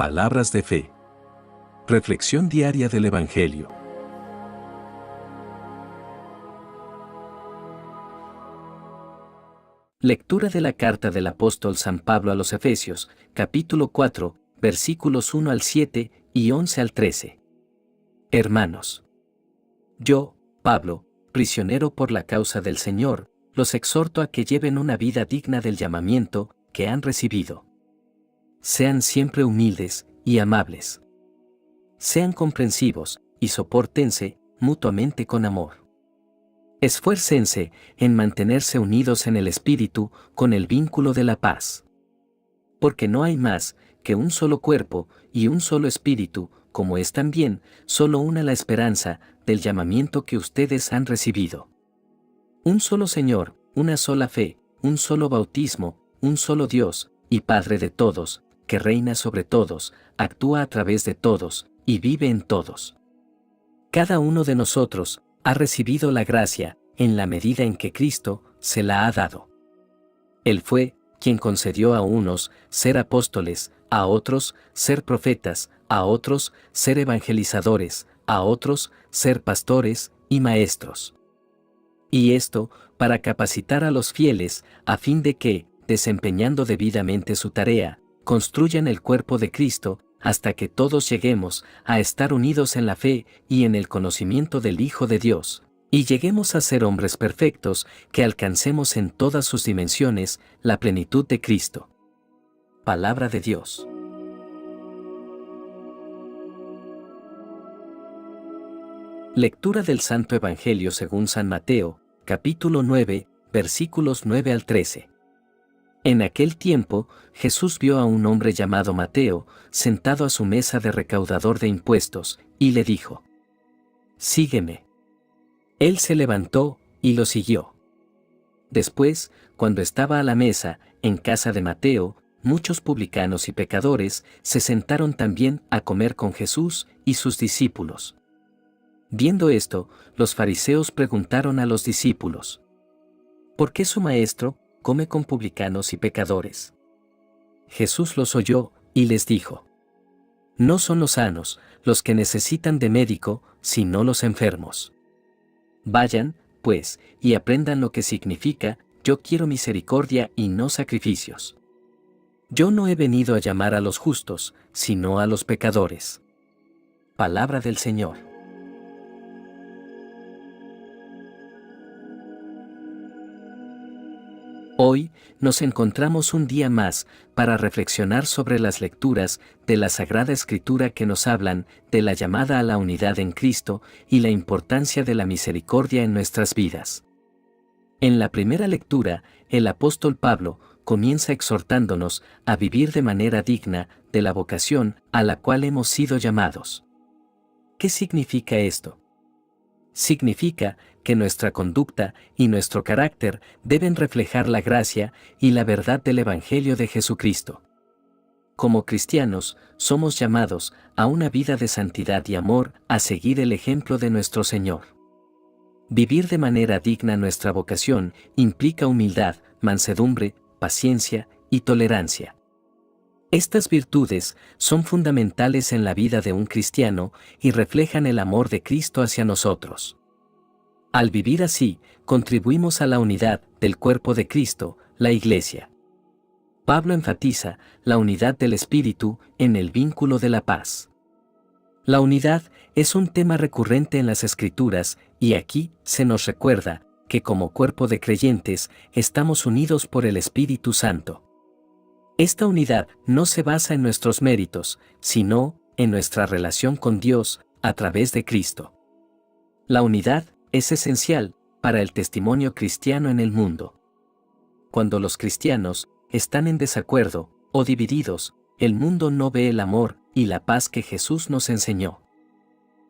Palabras de fe. Reflexión diaria del Evangelio. Lectura de la carta del apóstol San Pablo a los Efesios, capítulo 4, versículos 1 al 7 y 11 al 13. Hermanos, yo, Pablo, prisionero por la causa del Señor, los exhorto a que lleven una vida digna del llamamiento que han recibido. Sean siempre humildes y amables. Sean comprensivos y sopórtense mutuamente con amor. Esfuércense en mantenerse unidos en el Espíritu con el vínculo de la paz. Porque no hay más que un solo cuerpo y un solo Espíritu, como es también solo una la esperanza del llamamiento que ustedes han recibido. Un solo Señor, una sola fe, un solo bautismo, un solo Dios y Padre de todos, que reina sobre todos, actúa a través de todos y vive en todos. Cada uno de nosotros ha recibido la gracia en la medida en que Cristo se la ha dado. Él fue quien concedió a unos ser apóstoles, a otros ser profetas, a otros ser evangelizadores, a otros ser pastores y maestros. Y esto para capacitar a los fieles a fin de que, desempeñando debidamente su tarea, construyan el cuerpo de Cristo hasta que todos lleguemos a estar unidos en la fe y en el conocimiento del Hijo de Dios, y lleguemos a ser hombres perfectos que alcancemos en todas sus dimensiones la plenitud de Cristo. Palabra de Dios. Lectura del Santo Evangelio según San Mateo, capítulo 9, versículos 9 al 13. En aquel tiempo, Jesús vio a un hombre llamado Mateo, sentado a su mesa de recaudador de impuestos, y le dijo: «Sígueme». Él se levantó y lo siguió. Después, cuando estaba a la mesa, en casa de Mateo, muchos publicanos y pecadores se sentaron también a comer con Jesús y sus discípulos. Viendo esto, los fariseos preguntaron a los discípulos: «¿Por qué su maestro come con publicanos y pecadores?». Jesús los oyó y les dijo: «No son los sanos los que necesitan de médico, sino los enfermos. Vayan, pues, y aprendan lo que significa: yo quiero misericordia y no sacrificios. Yo no he venido a llamar a los justos, sino a los pecadores». Palabra del Señor. Hoy nos encontramos un día más para reflexionar sobre las lecturas de la Sagrada Escritura que nos hablan de la llamada a la unidad en Cristo y la importancia de la misericordia en nuestras vidas. En la primera lectura, el apóstol Pablo comienza exhortándonos a vivir de manera digna de la vocación a la cual hemos sido llamados. ¿Qué significa esto? Significa que nuestra conducta y nuestro carácter deben reflejar la gracia y la verdad del Evangelio de Jesucristo. Como cristianos, somos llamados a una vida de santidad y amor, a seguir el ejemplo de nuestro Señor. Vivir de manera digna nuestra vocación implica humildad, mansedumbre, paciencia y tolerancia. Estas virtudes son fundamentales en la vida de un cristiano y reflejan el amor de Cristo hacia nosotros. Al vivir así, contribuimos a la unidad del cuerpo de Cristo, la Iglesia. Pablo enfatiza la unidad del Espíritu en el vínculo de la paz. La unidad es un tema recurrente en las Escrituras, y aquí se nos recuerda que como cuerpo de creyentes estamos unidos por el Espíritu Santo. Esta unidad no se basa en nuestros méritos, sino en nuestra relación con Dios a través de Cristo. La unidad es esencial para el testimonio cristiano en el mundo. Cuando los cristianos están en desacuerdo o divididos, el mundo no ve el amor y la paz que Jesús nos enseñó.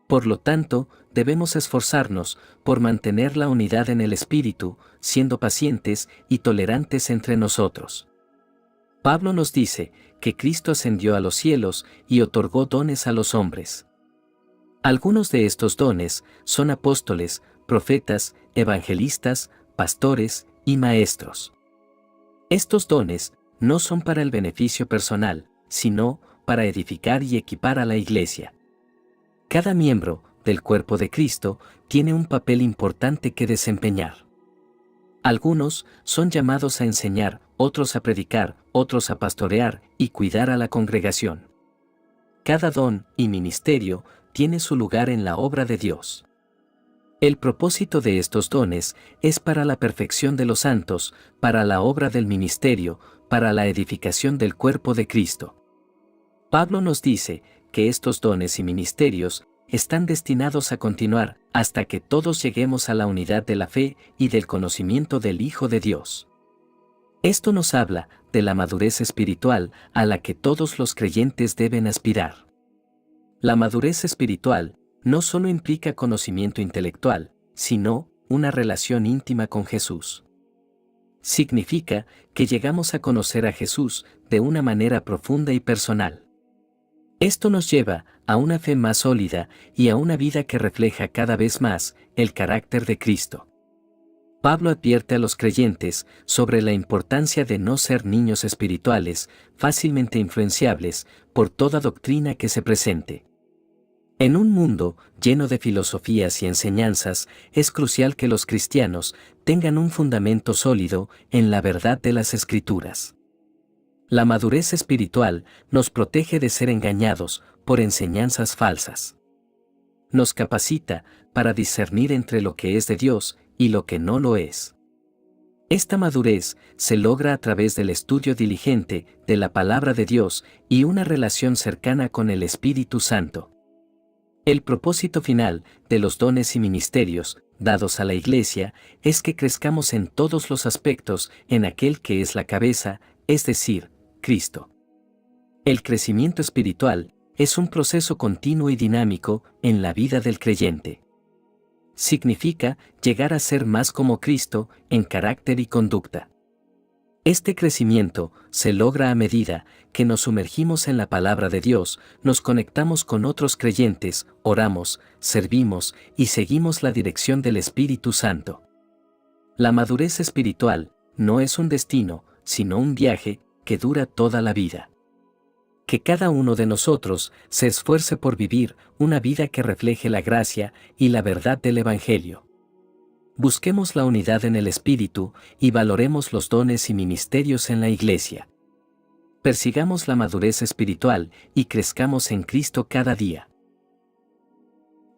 Por lo tanto, debemos esforzarnos por mantener la unidad en el Espíritu, siendo pacientes y tolerantes entre nosotros. Pablo nos dice que Cristo ascendió a los cielos y otorgó dones a los hombres. Algunos de estos dones son apóstoles, profetas, evangelistas, pastores y maestros. Estos dones no son para el beneficio personal, sino para edificar y equipar a la Iglesia. Cada miembro del cuerpo de Cristo tiene un papel importante que desempeñar. Algunos son llamados a enseñar, otros a predicar, otros a pastorear y cuidar a la congregación. Cada don y ministerio tiene su lugar en la obra de Dios. El propósito de estos dones es para la perfección de los santos, para la obra del ministerio, para la edificación del cuerpo de Cristo. Pablo nos dice que estos dones y ministerios están destinados a continuar hasta que todos lleguemos a la unidad de la fe y del conocimiento del Hijo de Dios. Esto nos habla de la madurez espiritual a la que todos los creyentes deben aspirar. La madurez espiritual no solo implica conocimiento intelectual, sino una relación íntima con Jesús. Significa que llegamos a conocer a Jesús de una manera profunda y personal. Esto nos lleva a una fe más sólida y a una vida que refleja cada vez más el carácter de Cristo. Pablo advierte a los creyentes sobre la importancia de no ser niños espirituales, fácilmente influenciables por toda doctrina que se presente. En un mundo lleno de filosofías y enseñanzas, es crucial que los cristianos tengan un fundamento sólido en la verdad de las Escrituras. La madurez espiritual nos protege de ser engañados por enseñanzas falsas. Nos capacita para discernir entre lo que es de Dios y lo que no lo es. Esta madurez se logra a través del estudio diligente de la palabra de Dios y una relación cercana con el Espíritu Santo. El propósito final de los dones y ministerios dados a la Iglesia es que crezcamos en todos los aspectos en aquel que es la cabeza, es decir, Cristo. El crecimiento espiritual es un proceso continuo y dinámico en la vida del creyente. Significa llegar a ser más como Cristo en carácter y conducta. Este crecimiento se logra a medida que nos sumergimos en la palabra de Dios, nos conectamos con otros creyentes, oramos, servimos y seguimos la dirección del Espíritu Santo. La madurez espiritual no es un destino, sino un viaje que dura toda la vida. Que cada uno de nosotros se esfuerce por vivir una vida que refleje la gracia y la verdad del Evangelio. Busquemos la unidad en el Espíritu y valoremos los dones y ministerios en la Iglesia. Persigamos la madurez espiritual y crezcamos en Cristo cada día.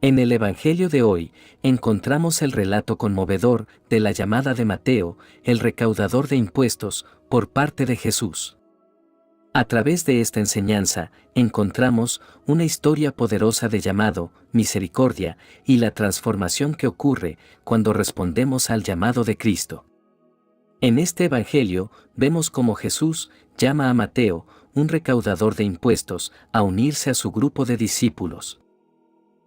En el Evangelio de hoy encontramos el relato conmovedor de la llamada de Mateo, el recaudador de impuestos, por parte de Jesús. A través de esta enseñanza, encontramos una historia poderosa de llamado, misericordia y la transformación que ocurre cuando respondemos al llamado de Cristo. En este Evangelio vemos cómo Jesús llama a Mateo, un recaudador de impuestos, a unirse a su grupo de discípulos.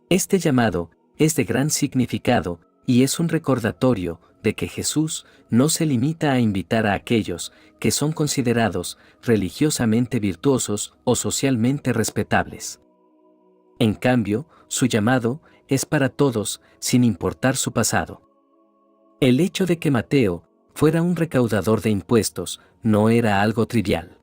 Este llamado es de gran significado y es un recordatorio de que Jesús no se limita a invitar a aquellos que son considerados religiosamente virtuosos o socialmente respetables. En cambio, su llamado es para todos, sin importar su pasado. El hecho de que Mateo fuera un recaudador de impuestos no era algo trivial.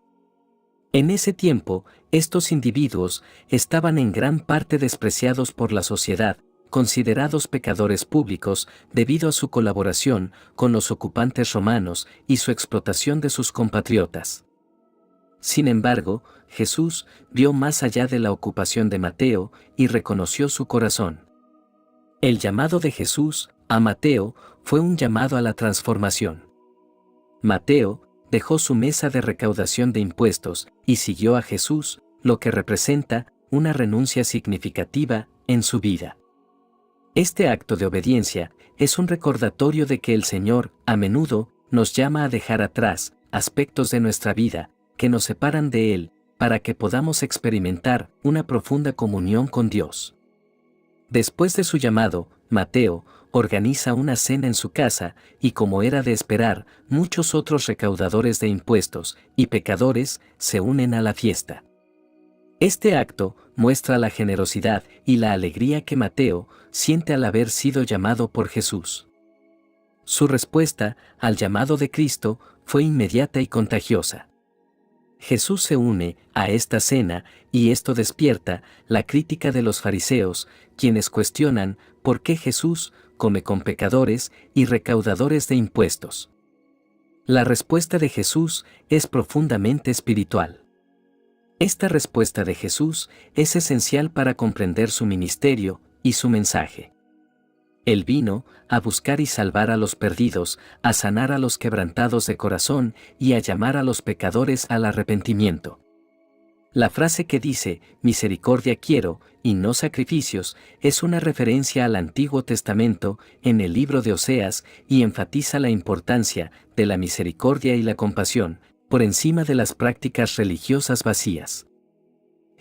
En ese tiempo, estos individuos estaban en gran parte despreciados por la sociedad, considerados pecadores públicos debido a su colaboración con los ocupantes romanos y su explotación de sus compatriotas. Sin embargo, Jesús vio más allá de la ocupación de Mateo y reconoció su corazón. El llamado de Jesús a Mateo fue un llamado a la transformación. Mateo dejó su mesa de recaudación de impuestos y siguió a Jesús, lo que representa una renuncia significativa en su vida. Este acto de obediencia es un recordatorio de que el Señor, a menudo, nos llama a dejar atrás aspectos de nuestra vida que nos separan de Él, para que podamos experimentar una profunda comunión con Dios. Después de su llamado, Mateo organiza una cena en su casa y, como era de esperar, muchos otros recaudadores de impuestos y pecadores se unen a la fiesta. Este acto muestra la generosidad y la alegría que Mateo siente al haber sido llamado por Jesús. Su respuesta al llamado de Cristo fue inmediata y contagiosa. Jesús se une a esta cena y esto despierta la crítica de los fariseos, quienes cuestionan por qué Jesús come con pecadores y recaudadores de impuestos. La respuesta de Jesús es profundamente espiritual. Esta respuesta de Jesús es esencial para comprender su ministerio y su mensaje. Él vino a buscar y salvar a los perdidos, a sanar a los quebrantados de corazón y a llamar a los pecadores al arrepentimiento. La frase que dice, misericordia quiero, y no sacrificios, es una referencia al Antiguo Testamento en el libro de Oseas y enfatiza la importancia de la misericordia y la compasión, por encima de las prácticas religiosas vacías.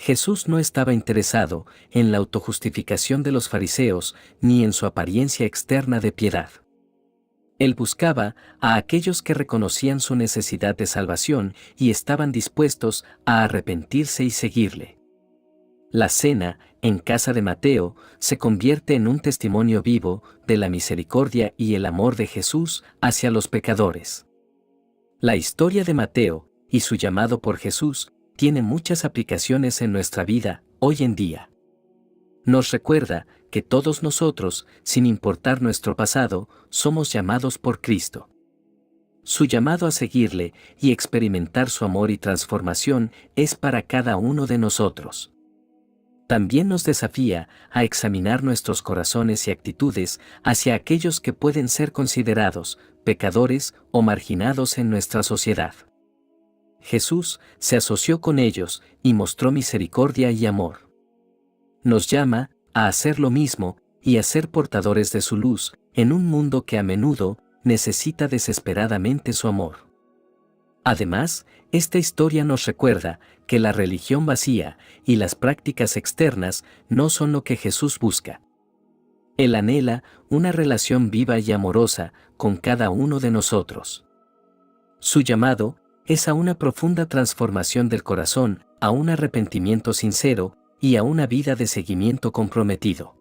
Jesús no estaba interesado en la autojustificación de los fariseos ni en su apariencia externa de piedad. Él buscaba a aquellos que reconocían su necesidad de salvación y estaban dispuestos a arrepentirse y seguirle. La cena, en casa de Mateo, se convierte en un testimonio vivo de la misericordia y el amor de Jesús hacia los pecadores. La historia de Mateo y su llamado por Jesús tiene muchas aplicaciones en nuestra vida hoy en día. Nos recuerda que todos nosotros, sin importar nuestro pasado, somos llamados por Cristo. Su llamado a seguirle y experimentar su amor y transformación es para cada uno de nosotros. También nos desafía a examinar nuestros corazones y actitudes hacia aquellos que pueden ser considerados pecadores o marginados en nuestra sociedad. Jesús se asoció con ellos y mostró misericordia y amor. Nos llama a hacer lo mismo y a ser portadores de su luz en un mundo que a menudo necesita desesperadamente su amor. Además, esta historia nos recuerda que la religión vacía y las prácticas externas no son lo que Jesús busca. Él anhela una relación viva y amorosa con cada uno de nosotros. Su llamado es a una profunda transformación del corazón, a un arrepentimiento sincero y a una vida de seguimiento comprometido.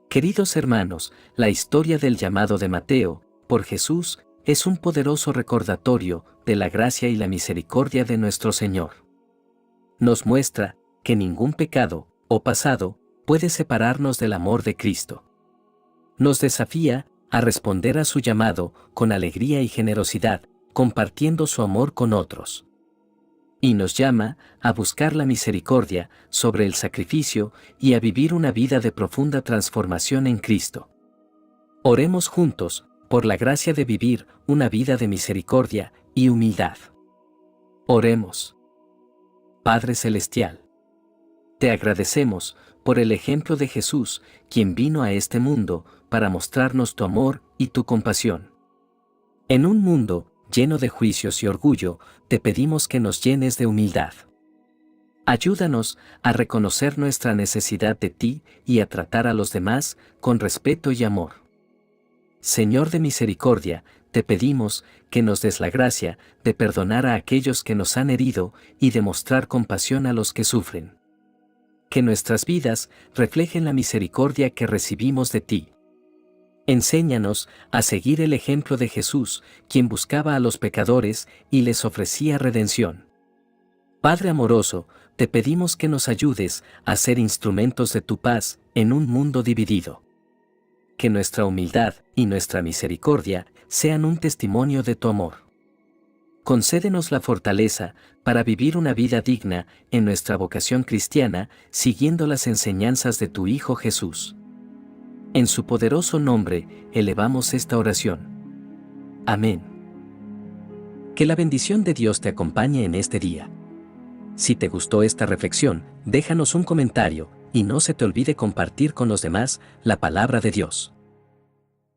Queridos hermanos, la historia del llamado de Mateo, por Jesús, es un poderoso recordatorio de la gracia y la misericordia de nuestro Señor. Nos muestra que ningún pecado o pasado puede separarnos del amor de Cristo. Nos desafía a responder a su llamado con alegría y generosidad, compartiendo su amor con otros. Y nos llama a buscar la misericordia sobre el sacrificio y a vivir una vida de profunda transformación en Cristo. Oremos juntos por la gracia de vivir una vida de misericordia y humildad. Oremos. Padre Celestial, te agradecemos por el ejemplo de Jesús, quien vino a este mundo para mostrarnos tu amor y tu compasión. En un mundo lleno de juicios y orgullo, te pedimos que nos llenes de humildad. Ayúdanos a reconocer nuestra necesidad de ti y a tratar a los demás con respeto y amor. Señor de misericordia, te pedimos que nos des la gracia de perdonar a aquellos que nos han herido y de mostrar compasión a los que sufren. Que nuestras vidas reflejen la misericordia que recibimos de ti. Enséñanos a seguir el ejemplo de Jesús, quien buscaba a los pecadores y les ofrecía redención. Padre amoroso, te pedimos que nos ayudes a ser instrumentos de tu paz en un mundo dividido. Que nuestra humildad y nuestra misericordia sean un testimonio de tu amor. Concédenos la fortaleza para vivir una vida digna en nuestra vocación cristiana, siguiendo las enseñanzas de tu Hijo Jesús. En su poderoso nombre, elevamos esta oración. Amén. Que la bendición de Dios te acompañe en este día. Si te gustó esta reflexión, déjanos un comentario y no se te olvide compartir con los demás la palabra de Dios.